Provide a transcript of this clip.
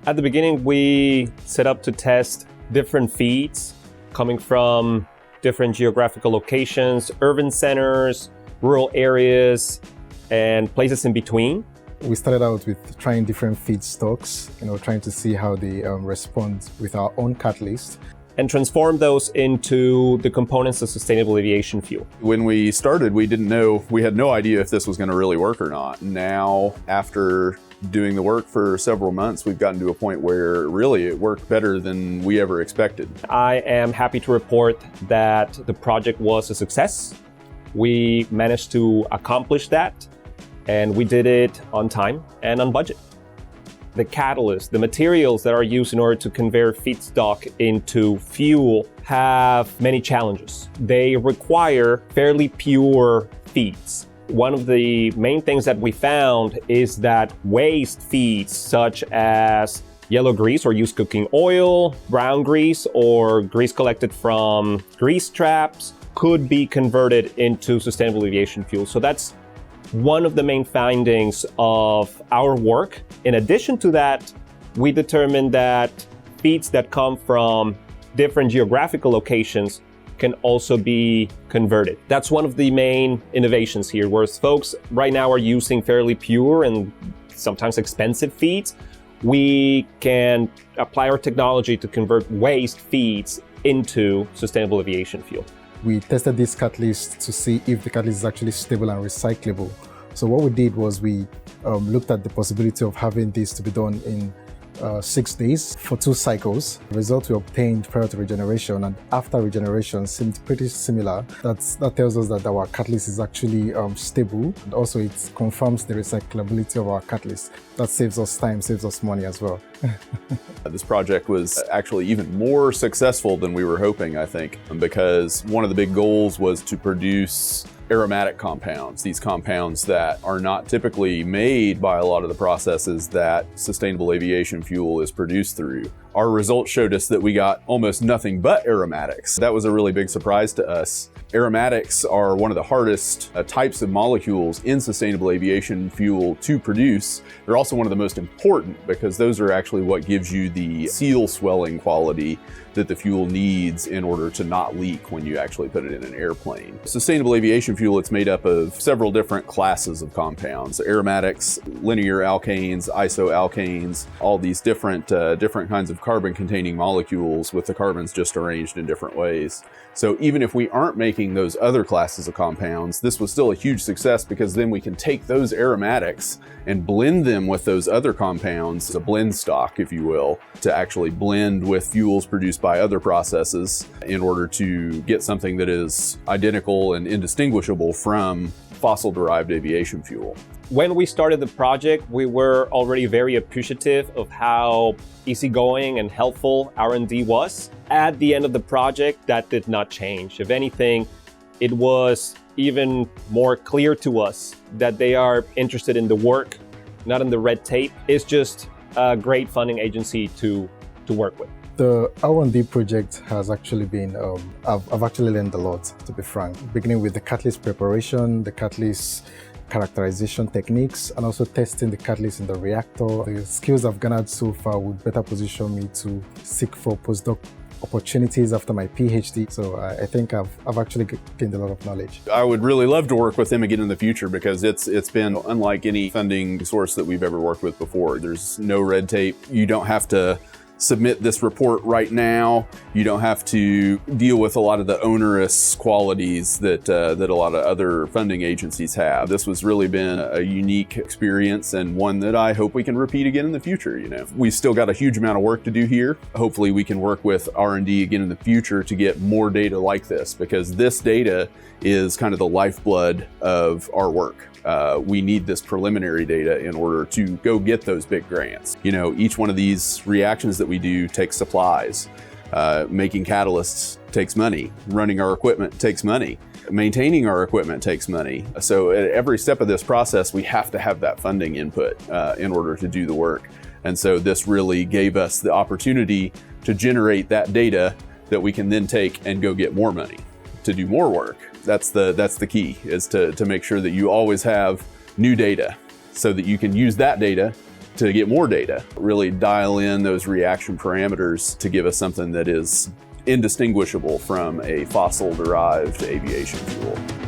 At the beginning, we set up to test different feeds coming from different geographical locations, urban centers, rural areas, and places in between. We started out with trying different feedstocks, trying to see how they respond with our own catalyst. And transform those into the components of sustainable aviation fuel. When we started, we had no idea if this was going to really work or not. Now, after doing the work for several months, we've gotten to a point where really it worked better than we ever expected. I am happy to report that the project was a success. We managed to accomplish that, and we did it on time and on budget. The catalyst, the materials that are used in order to convert feedstock into fuel have many challenges. They require fairly pure feeds. One of the main things that we found is that waste feeds such as yellow grease or used cooking oil, brown grease or grease collected from grease traps could be converted into sustainable aviation fuel. So that's one of the main findings of our work. In addition to that, we determined that feeds that come from different geographical locations can also be converted. That's one of the main innovations here, whereas folks right now are using fairly pure and sometimes expensive feeds. We can apply our technology to convert waste feeds into sustainable aviation fuel. We tested this catalyst to see if the catalyst is actually stable and recyclable. So what we did was we looked at the possibility of having this to be done in 6 days for 2 cycles. The result we obtained prior to regeneration and after regeneration seemed pretty similar. That tells us that our catalyst is actually stable, and also it confirms the recyclability of our catalyst. That saves us time, saves us money as well. This project was actually even more successful than we were hoping, I think, because one of the big goals was to produce aromatic compounds, these compounds that are not typically made by a lot of the processes that sustainable aviation fuel is produced through. Our results showed us that we got almost nothing but aromatics. That was a really big surprise to us. Aromatics are one of the hardest types of molecules in sustainable aviation fuel to produce. They're also one of the most important because those are actually what gives you the seal swelling quality that the fuel needs in order to not leak when you actually put it in an airplane. Sustainable aviation fuel, it's made up of several different classes of compounds: aromatics, linear alkanes, isoalkanes, all these different kinds of carbon-containing molecules with the carbons just arranged in different ways. So even if we aren't making those other classes of compounds, this was still a huge success because then we can take those aromatics and blend them with those other compounds, a blend stock, if you will, to actually blend with fuels produced by other processes in order to get something that is identical and indistinguishable from fossil-derived aviation fuel. When we started the project, we were already very appreciative of how easygoing and helpful R&D was. At the end of the project, that did not change. If anything, it was even more clear to us that they are interested in the work, not in the red tape. It's just a great funding agency to work with. The OUR&D project has actually been, I've actually learned a lot, to be frank, beginning with the catalyst preparation, the catalyst characterization techniques, and also testing the catalyst in the reactor. The skills I've garnered so far would better position me to seek for postdoc opportunities after my PhD. So I think I've actually gained a lot of knowledge. I would really love to work with them again in the future because it's been unlike any funding source that we've ever worked with before. There's no red tape. You don't have to submit this report right now. You don't have to deal with a lot of the onerous qualities that a lot of other funding agencies have. This has really been a unique experience and one that I hope we can repeat again in the future. We've still got a huge amount of work to do here. Hopefully we can work with R&D again in the future to get more data like this, because this data is kind of the lifeblood of our work. We need this preliminary data in order to go get those big grants. Each one of these reactions that we do takes supplies. Making catalysts takes money. Running our equipment takes money. Maintaining our equipment takes money. So at every step of this process, we have to have that funding input in order to do the work. And so this really gave us the opportunity to generate that data that we can then take and go get more money to do more work. That's the key, is to make sure that you always have new data so that you can use that data to get more data, really dial in those reaction parameters to give us something that is indistinguishable from a fossil-derived aviation fuel.